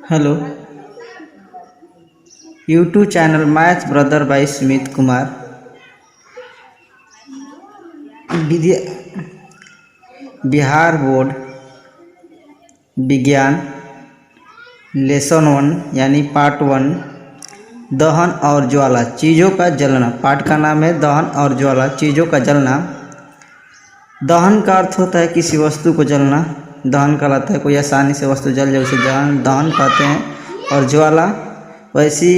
Hello. YouTube channel Math Brother by Sumit Kumar. Bihar board विज्ञान lesson 1 यानी part 1 दहन और ज्वाला चीज़ों का जलना। पाठ का नाम है दहन और ज्वाला चीज़ों का जलना। दहन का अर्थ होता है किसी वस्तु को जलना। दहन कहलाता है कोई आसानी से वस्तु जल जाए उसे दहन कहते हैं। और ज्वाला वैसी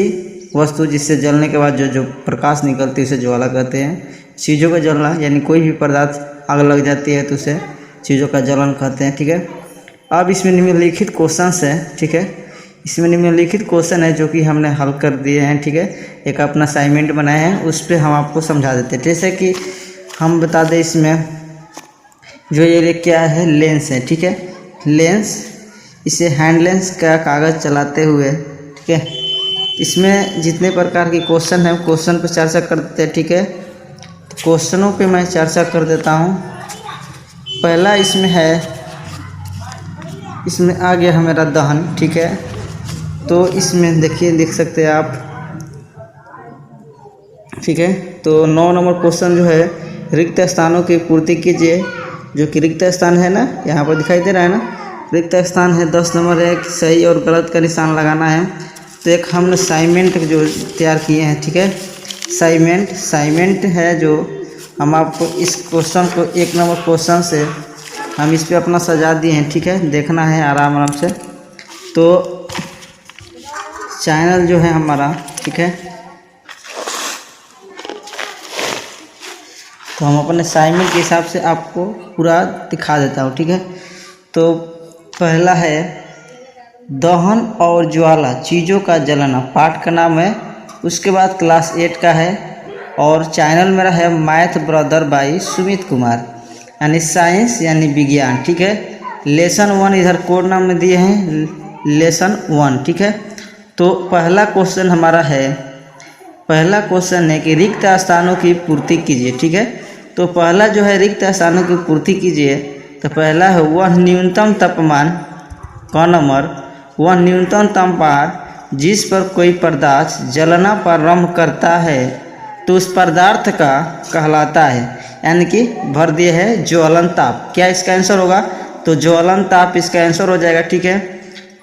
वस्तु जिससे जलने के बाद जो प्रकाश निकलती है उसे ज्वाला कहते हैं। चीज़ों का जलना यानी कोई भी पदार्थ आग लग जाती है तो उसे चीज़ों का जलन कहते हैं। ठीक है। अब इसमें निम्नलिखित क्वेश्चंस है। ठीक है। इसमें निम्नलिखित क्वेश्चन है जो कि हमने हल कर दिए हैं। ठीक है। एक अपना असाइनमेंट बनाए हैं उस पर हम आपको समझा देते हैं। जैसे कि हम बता दें इसमें जो ये क्या है लेंस है। ठीक है। लेंस इसे हैंड लेंस का कागज़ चलाते हुए। ठीक है। इसमें जितने प्रकार के क्वेश्चन हैं क्वेश्चन पर चर्चा करते हैं। ठीक है। तो क्वेश्चनों पे मैं चर्चा कर देता हूँ। पहला इसमें है, इसमें आ गया है मेरा दहन। ठीक है। तो इसमें देखिए देख सकते हैं आप। ठीक है। तो 9 नंबर क्वेश्चन जो है रिक्त स्थानों की पूर्ति कीजिए। जो कि रिक्त स्थान है ना यहाँ पर दिखाई दे रहा है ना, रिक्त स्थान है। 10 नंबर है सही और गलत का निशान लगाना है। तो एक हमने असाइनमेंट जो तैयार किए हैं। ठीक है। असाइनमेंट है जो हम आपको इस क्वेश्चन को 1 नंबर क्वेश्चन से हम इस पे अपना सजा दिए हैं। ठीक है। देखना है आराम से। तो चैनल जो है हमारा, ठीक है, तो हम अपने असाइनमेंट के हिसाब से आपको पूरा दिखा देता हूँ। ठीक है। तो पहला है दहन और ज्वाला चीज़ों का जलना। पाठ का नाम है। उसके बाद क्लास 8 का है और चैनल मेरा है Math Brother by Sumit Kumar यानी साइंस यानी विज्ञान। ठीक है। लेसन 1 इधर कोड नाम में दिए हैं लेसन 1। ठीक है। तो पहला क्वेश्चन हमारा है, पहला क्वेश्चन है कि रिक्त स्थानों की पूर्ति कीजिए। ठीक है। तो पहला जो है रिक्त स्थानों की पूर्ति कीजिए। तो पहला है वह न्यूनतम तापमान का नंबर, वह न्यूनतम तापमान जिस पर कोई पदार्थ जलना प्रारंभ करता है तो उस पदार्थ का कहलाता है। यानी कि भर दिए है ज्वलन ताप। क्या इसका आंसर होगा? तो ज्वलन ताप इसका आंसर हो जाएगा। ठीक है।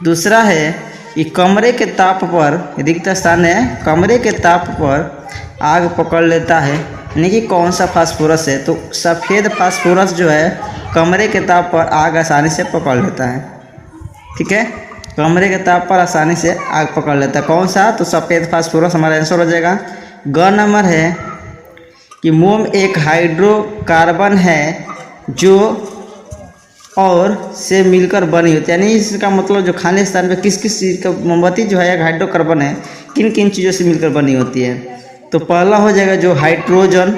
दूसरा है कि कमरे के ताप पर, रिक्त स्थान है, कमरे के ताप पर आग पकड़ लेता है। यानी कि कौन सा फास्फोरस है? तो सफ़ेद फास्फोरस जो है कमरे के ताप पर आग आसानी से पकड़ लेता है। ठीक है। कमरे के ताप पर आसानी से आग पकड़ लेता है। कौन सा? तो सफ़ेद फास्फोरस हमारा आंसर हो जाएगा। ग नंबर है कि मोम एक हाइड्रोकार्बन है जो और से मिलकर बनी होती है। यानी इसका मतलब जो खाली स्थान पे किस किस चीज़ का मोमबत्ती जो है एक हाइड्रोकार्बन है, किन किन चीज़ों से मिलकर बनी होती है? तो पहला हो जाएगा जो हाइड्रोजन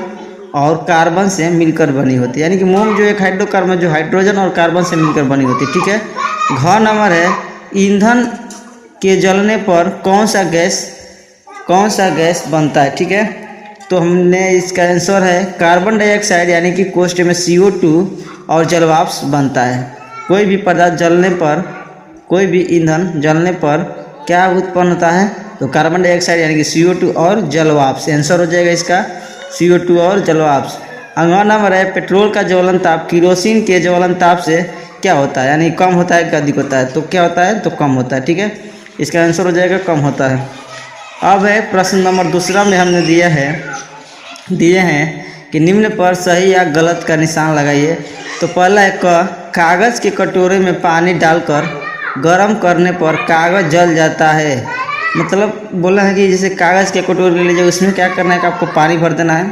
और कार्बन से मिलकर बनी होती है। यानी कि मोम जो एक हाइड्रोकार्बन जो हाइड्रोजन और कार्बन से मिलकर बनी होती है। ठीक है। घ नंबर है ईंधन के जलने पर कौन सा गैस बनता है? ठीक है। तो हमने इसका आंसर है कार्बन डाइऑक्साइड यानी कि कोष्ठ में CO2 और जलवाष्प बनता है। कोई भी पदार्थ जलने पर, कोई भी ईंधन जलने पर क्या उत्पन्न होता है? तो कार्बन डाइऑक्साइड यानी कि CO2 और जलवाष्प। आंसर हो जाएगा इसका CO2 और जलवाष्प। अगला नंबर है पेट्रोल का ज्वलन ताप केरोसिन के ज्वलन ताप से क्या होता है? यानी कम होता है कि अधिक होता है? तो क्या होता है? तो कम होता है। ठीक है। इसका आंसर हो जाएगा कम होता है। अब है प्रश्न नंबर दूसरा में हमने दिए हैं कि निम्न पर सही या गलत का निशान लगाइए। तो पहला है कागज़ के कटोरे में पानी डालकर गर्म करने पर कागज़ जल जाता है। मतलब बोला है कि जैसे कागज़ के कटोरे ले लीजिए, उसमें क्या करना है कि आपको पानी भर देना है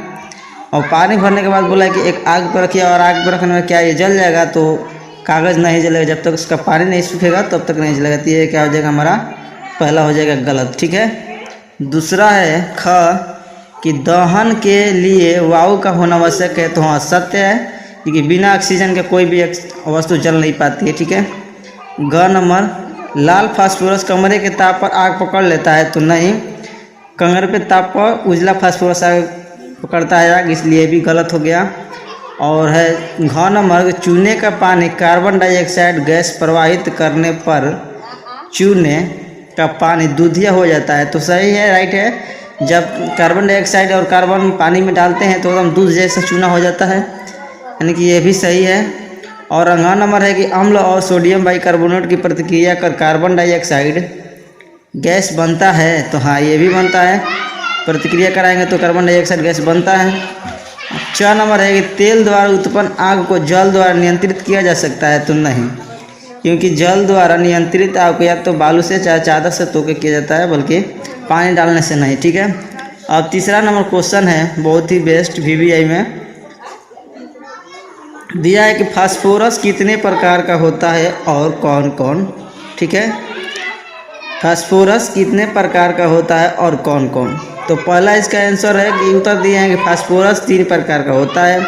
और पानी भरने के बाद बोला है कि एक आग पर रखिए और आग पर रखने में क्या ये जल जाएगा? तो कागज़ नहीं जलेगा जब तक उसका पानी नहीं सूखेगा तब तक नहीं जलेगा। तो ये क्या हो जाएगा हमारा? पहला हो जाएगा गलत। ठीक है। दूसरा है ख कि दहन के लिए वायु का होना आवश्यक है। तो हाँ सत्य है क्योंकि बिना ऑक्सीजन के कोई भी वस्तु जल नहीं पाती है। ठीक है। ग नंबर लाल फास्फोरस कमरे के ताप पर आग पकड़ लेता है। तो नहीं, कमरे के ताप पर उजला फास्फोरस आग पकड़ता है आग, इसलिए भी गलत हो गया। और है घ नंबर चूने का पानी कार्बन डाइऑक्साइड गैस प्रवाहित करने पर चूने का पानी दूधिया हो जाता है। तो सही है, राइट है। जब कार्बन डाइऑक्साइड और कार्बन पानी में डालते हैं तो एकदम दूध जैसा चूना हो जाता है, यानी कि ये भी सही है। और अगला नंबर है कि अम्ल और सोडियम बाइकार्बोनेट की प्रतिक्रिया कर कार्बन डाइऑक्साइड गैस बनता है। तो हाँ, ये भी बनता है, प्रतिक्रिया कराएंगे तो कार्बन डाइऑक्साइड गैस बनता है। 4 नंबर है कि तेल द्वारा उत्पन्न आग को जल द्वारा नियंत्रित किया जा सकता है। तो नहीं, क्योंकि जल द्वारा नियंत्रित आग को या तो बालू से चाहे चादर से धो के किया जाता है, बल्कि पानी डालने से नहीं। ठीक है। अब तीसरा नंबर क्वेश्चन है, बहुत ही बेस्ट वीवीआई में दिया है कि फास्फोरस कितने प्रकार का होता है और कौन कौन। ठीक है, फास्फोरस कितने प्रकार का होता है और कौन कौन। तो पहला इसका आंसर है कि उत्तर दिए हैं कि फास्फोरस 3 प्रकार का होता है।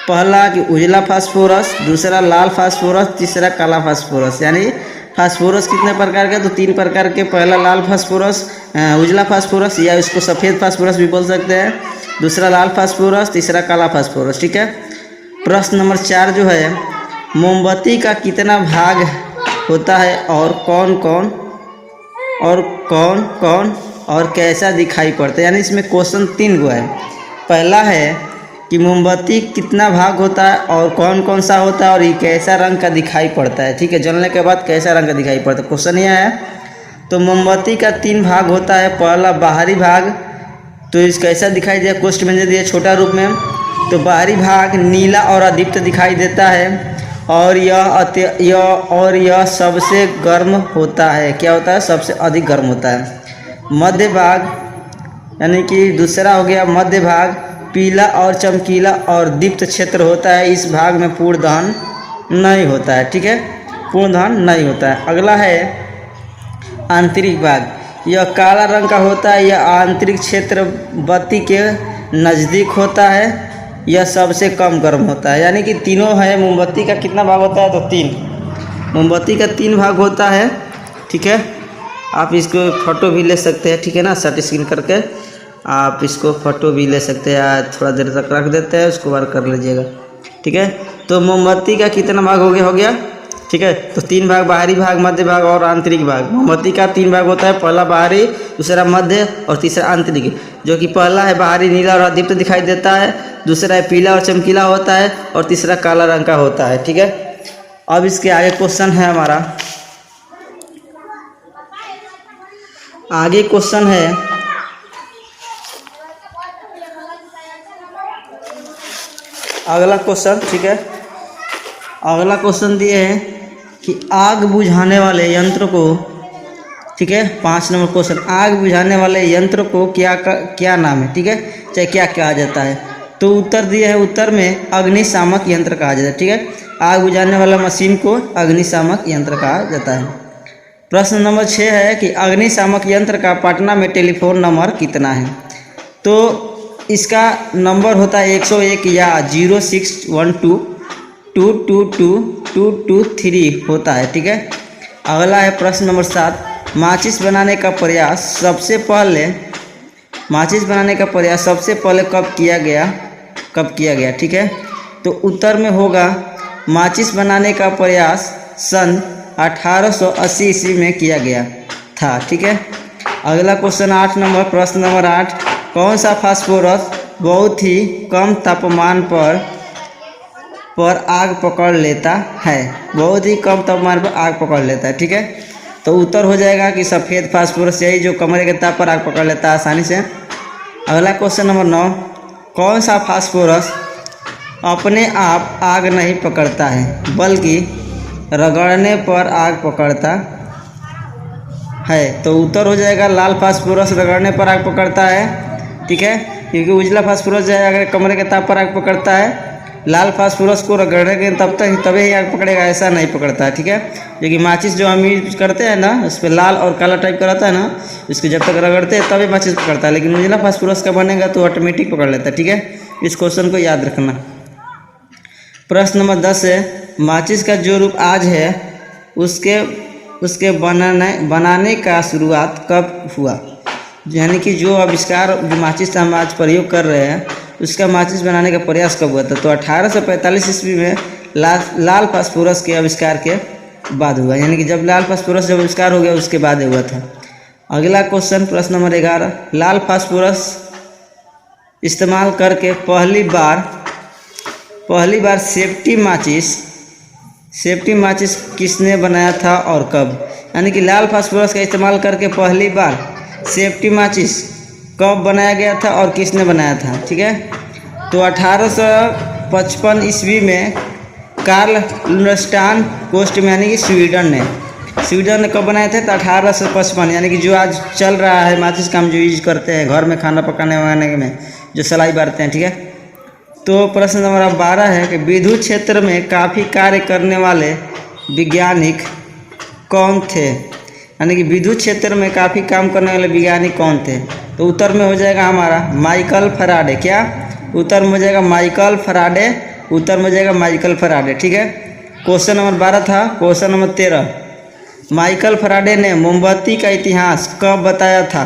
पहला कि उजला फास्फोरस, दूसरा लाल फास्फोरस, तीसरा काला फास्फोरस। यानी फास्फोरस कितने प्रकार के, तो 3 प्रकार के। पहला लाल फास्फोरस, उजला फास्फोरस, या इसको सफ़ेद फास्फोरस भी बोल सकते हैं। दूसरा लाल फास्फोरस, तीसरा काला फास्फोरस। ठीक है। प्रश्न नंबर 4 जो है, मोमबत्ती का कितना भाग होता है और कौन कौन और कैसा दिखाई पड़ता है। यानी इसमें क्वेश्चन 3 गो है। पहला है कि मोमबत्ती कितना भाग होता है और कौन कौन सा होता है और ये कैसा रंग का दिखाई पड़ता है। ठीक है, जलने के बाद कैसा रंग का दिखाई पड़ता है, क्वेश्चन यह है। तो मोमबत्ती का 3 भाग होता है। पहला बाहरी भाग, तो इस कैसा दिखाई दिया, क्वेश्चन में दे दिया छोटा रूप में। तो बाहरी भाग नीला और अदीप्त दिखाई देता है और यह सबसे गर्म होता है। क्या होता है, सबसे अधिक गर्म होता है। मध्य भाग, यानी कि दूसरा हो गया मध्य भाग, पीला और चमकीला और दीप्त क्षेत्र होता है। इस भाग में पूर्ण दहन नहीं होता है। ठीक है, पूर्ण दहन नहीं होता है। अगला है आंतरिक भाग, यह काला रंग का होता है। यह आंतरिक क्षेत्र बत्ती के नज़दीक होता है। यह सबसे कम गर्म होता है। यानी कि तीनों है। मोमबत्ती का कितना भाग होता है, तो 3। मोमबत्ती का 3 भाग होता है। ठीक है, आप इसको फ़ोटो भी ले सकते हैं। ठीक है ना, सेट स्क्रीन करके आप इसको फ़ोटो भी ले सकते हैं। थोड़ा देर तक रख देते हैं, उसको बार कर लीजिएगा। ठीक है, तो मोमबत्ती का कितना भाग हो गया। ठीक है, तो 3 भाग, बाहरी भाग, मध्य भाग और आंतरिक भाग। मोमबत्ती का 3 भाग होता है। पहला बाहरी, दूसरा मध्य और तीसरा आंतरिक। जो कि पहला है बाहरी नीला और अदीप्त दिखाई देता है, दूसरा है पीला और चमकीला होता है और तीसरा काला रंग का होता है। ठीक है, अब इसके आगे क्वेश्चन है हमारा। आगे क्वेश्चन है, अगला क्वेश्चन। ठीक है, अगला क्वेश्चन दिए है कि आग बुझाने वाले यंत्र को, ठीक है, 5 नंबर क्वेश्चन, आग बुझाने वाले यंत्र को क्या नाम है। ठीक है, चाहे क्या कहा जाता है। तो उत्तर दिए है, उत्तर में अग्निशामक यंत्र कहा जाता है। ठीक है, आग बुझाने वाला मशीन को अग्निशामक यंत्र कहा जाता है। प्रश्न नंबर 6 है कि अग्निशामक यंत्र का पटना में टेलीफोन नंबर कितना है। तो इसका नंबर होता है 101 या 0612 222 होता है। ठीक है। अगला है प्रश्न नंबर 7, माचिस बनाने का प्रयास सबसे पहले कब किया गया। ठीक है, तो उत्तर में होगा माचिस बनाने का प्रयास सन 1880 ईस्वी में किया गया था। ठीक है। अगला क्वेश्चन 8 नंबर, प्रश्न नंबर 8, कौन सा फास्फोरस बहुत ही कम तापमान पर आग पकड़ लेता है। बहुत ही कम तापमान पर आग पकड़ लेता है। ठीक है, तो उत्तर हो जाएगा कि सफ़ेद फास्फोरस, यही जो कमरे के ताप पर आग पकड़ लेता है आसानी से। अगला क्वेश्चन नंबर 9, कौन सा फास्फोरस अपने आप आग नहीं पकड़ता है बल्कि रगड़ने पर आग पकड़ता है। तो उत्तर हो जाएगा लाल फास्फोरस, रगड़ने पर आग पकड़ता है। ठीक है, क्योंकि उजला फास्फोरस जो है अगर कमरे के ताप पर आग पकड़ता है, लाल फास्फोरस को रगड़ने के तभी ही आग पकड़ेगा, ऐसा नहीं पकड़ता है। ठीक है, क्योंकि माचिस जो हम यूज करते हैं ना, उस पर लाल और काला टाइप का रहता है ना, उसको जब तक रगड़ते हैं तभी माचिस पकड़ता है, लेकिन उजला फास्फोरस का बनेगा तो ऑटोमेटिक पकड़ लेता है। ठीक है, इस क्वेश्चन को याद रखना। प्रश्न नंबर 10 है, माचिस का जो रूप आज है उसके बनाने का शुरुआत कब हुआ। यानी कि जो आविष्कार, जो माचिस हम आज प्रयोग कर रहे हैं, उसका माचिस बनाने का प्रयास कब हुआ था। तो 1845 ईस्वी में लाल फास्फोरस के आविष्कार के बाद हुआ, यानी कि जब लाल फास्फोरस जब आविष्कार हो गया उसके बाद हुआ था। अगला क्वेश्चन प्रश्न नंबर 11, लाल फास्फोरस इस्तेमाल करके पहली बार सेफ्टी माचिस किसने बनाया था और कब? यानी कि लाल फास्फोरस का इस्तेमाल करके पहली बार सेफ्टी माचिस कब बनाया गया था और किसने बनाया था? ठीक है, तो 1855 ईस्वी में कार्ल लुनस्टान कोस्ट में, यानी कि स्वीडन ने कब बनाए थे? तो 1855, यानी कि जो आज चल रहा है माचिस का हम जो यूज करते हैं घर में खाना पकाने वगाने में जो सलाई बारते हैं। ठीक है, तो प्रश्न नंबर 12 है कि विद्युत क्षेत्र में काफ़ी कार्य करने वाले वैज्ञानिक कौन थे? यानी कि विद्युत क्षेत्र में काफ़ी काम करने वाले वैज्ञानिक कौन थे? तो उत्तर में हो जाएगा हमारा माइकल फैराडे। क्या उत्तर में हो जाएगा? Michael Faraday. उत्तर में हो जाएगा माइकल फैराडे। ठीक है, क्वेश्चन नंबर 12 था। क्वेश्चन नंबर 13, माइकल फैराडे ने मोमबत्ती का इतिहास कब बताया था?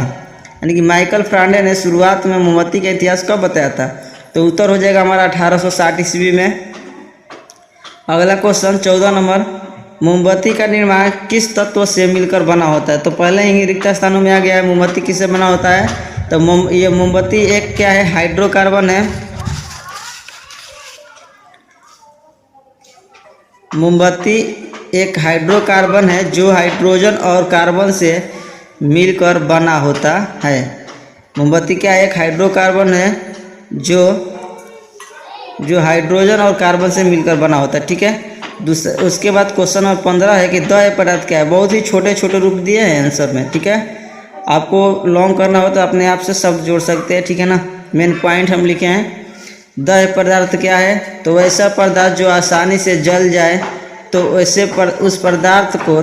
यानी कि माइकल फैराडे ने शुरुआत में मोमबत्ती का इतिहास कब बताया था? तो उत्तर हो जाएगा हमारा 1860 ईस्वी में। अगला क्वेश्चन 14 नंबर, मोमबत्ती का निर्माण किस तत्व से मिलकर बना होता है? तो पहले ही रिक्त स्थानों में आ गया है मोमबत्ती किससे बना होता है। तो ये मोमबत्ती एक क्या है? हाइड्रोकार्बन है। मोमबत्ती एक हाइड्रोकार्बन है जो हाइड्रोजन और कार्बन से मिलकर बना होता है। मोमबत्ती क्या है? एक हाइड्रोकार्बन है जो हाइड्रोजन और कार्बन से मिलकर बना होता है। ठीक है, उसके बाद क्वेश्चन नंबर 15 है कि द्रव्य पदार्थ क्या है? बहुत ही छोटे छोटे रूप दिए हैं आंसर में। ठीक है, आपको लॉन्ग करना हो तो अपने आप से शब्द जोड़ सकते हैं। ठीक है ना, मेन पॉइंट हम लिखे हैं। द्रव्य पदार्थ क्या है? तो वैसा पदार्थ जो आसानी से जल जाए, तो वैसे उस पदार्थ को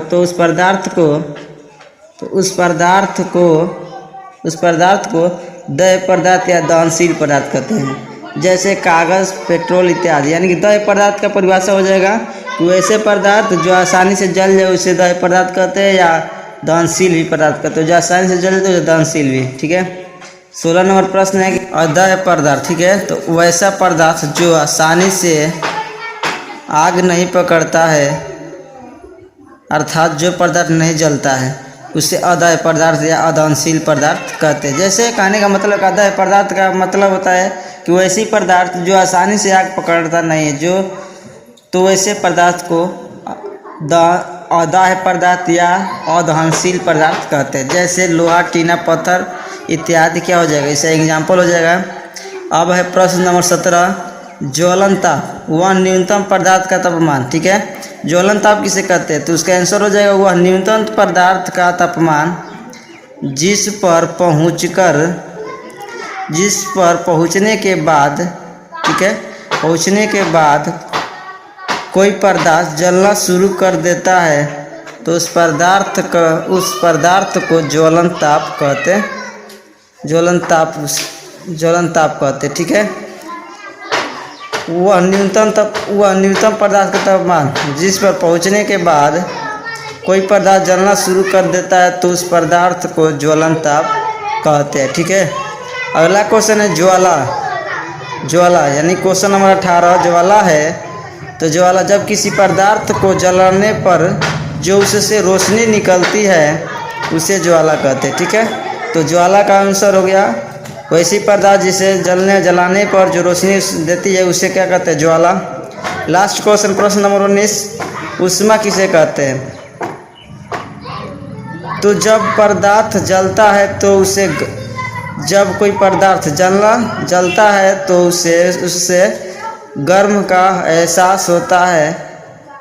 द्रव्य पदार्थ या दहनशील पदार्थ कहते हैं, जैसे कागज़, पेट्रोल इत्यादि। यानी कि द्रव्य पदार्थ का परिभाषा हो जाएगा कि वैसे पदार्थ जो आसानी से जल जाए उसे द्रव्य पदार्थ कहते हैं, या दहनशील भी पदार्थ कहते हैं। जो आसानी से जल जाए तो दहनशील भी। ठीक है, 16 नंबर प्रश्न है कि अद्रव्य पदार्थ। ठीक है, तो वैसा पदार्थ जो आसानी से आग नहीं पकड़ता है, अर्थात जो पदार्थ नहीं जलता है, उसे अद्रव्य पदार्थ या अदहनशील पदार्थ कहते हैं। जैसे कहने का मतलब अद्रव्य पदार्थ का मतलब होता है कि वैसी पदार्थ जो आसानी से आग पकड़ता नहीं है, तो वैसे पदार्थ को अद्रव्य पदार्थ या अदहनशील पदार्थ कहते हैं। जैसे लोहा, टीना, पत्थर इत्यादि क्या हो जाएगा? इससे एग्जाम्पल हो जाएगा। अब है प्रश्न नंबर 17, ज्वलन ताप वह न्यूनतम पदार्थ का तापमान। ठीक है, ज्वलन ताप किसे कहते हैं? तो उसका आंसर हो जाएगा वह न्यूनतम पदार्थ का तापमान जिस पर पहुंचने के बाद, ठीक है, पहुंचने के बाद कोई पदार्थ जलना शुरू कर देता है, तो उस पदार्थ को ज्वलन ताप कहते हैं। ठीक है, वह न्यूनतम पदार्थ का तापमान जिस पर पहुंचने के बाद कोई पदार्थ जलना शुरू कर देता है, तो उस पदार्थ को ज्वलन ताप कहते हैं। ठीक है, अगला क्वेश्चन है ज्वाला, यानी क्वेश्चन नंबर 18 ज्वाला है। तो ज्वाला जब किसी पदार्थ को जलाने पर जो उससे रोशनी निकलती है उसे ज्वाला कहते हैं। ठीक है, तो ज्वाला का आंसर हो गया वैसी पदार्थ जिसे जलाने पर जो रोशनी देती है उसे क्या कहते हैं? ज्वाला। लास्ट क्वेश्चन प्रश्न नंबर 19, ऊष्मा किसे कहते हैं? तो जब पदार्थ जलता है तो उसे, जब कोई पदार्थ जलता है तो उससे गर्म का एहसास होता है,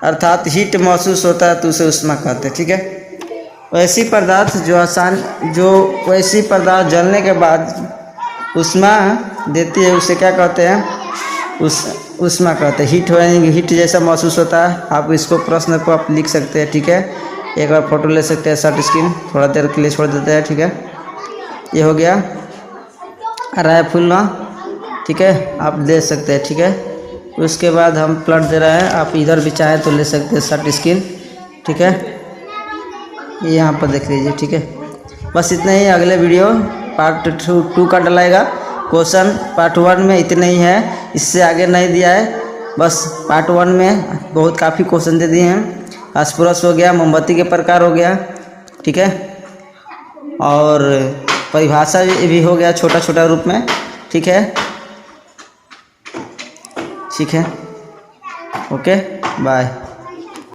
अर्थात हीट महसूस होता है, तो उसे ऊष्मा कहते हैं। ठीक है, वैसी पदार्थ वैसी पदार्थ जलने के बाद ऊष्मा देती है उसे क्या कहते हैं? ऊष्मा कहते हैं। हीट जैसा महसूस होता है। आप इसको प्रश्न को आप लिख सकते हैं। ठीक है, एक बार फोटो ले सकते हैं, शॉर्ट स्क्रीन थोड़ा देर के लिए छोड़ देते हैं। ठीक है, ये हो गया रायफुल्ला। ठीक है, आप दे सकते हैं। ठीक है, उसके बाद हम प्लट दे रहे हैं, आप इधर भी चाहें तो ले सकते हैं शॉर्ट स्क्रीन। ठीक है, ये यहाँ पर देख लीजिए। ठीक है, बस इतना ही। अगले वीडियो पार्ट 2 का डलाएगा। क्वेश्चन पार्ट 1 में इतने ही है, इससे आगे नहीं दिया है। बस पार्ट 1 में काफ़ी क्वेश्चन दे दिए हैं। फास्फोरस हो गया, मोमबत्ती के प्रकार हो गया, ठीक है। और परिभाषा भी हो गया छोटा छोटा रूप में, ठीक है। ठीक है, ओके, बाय।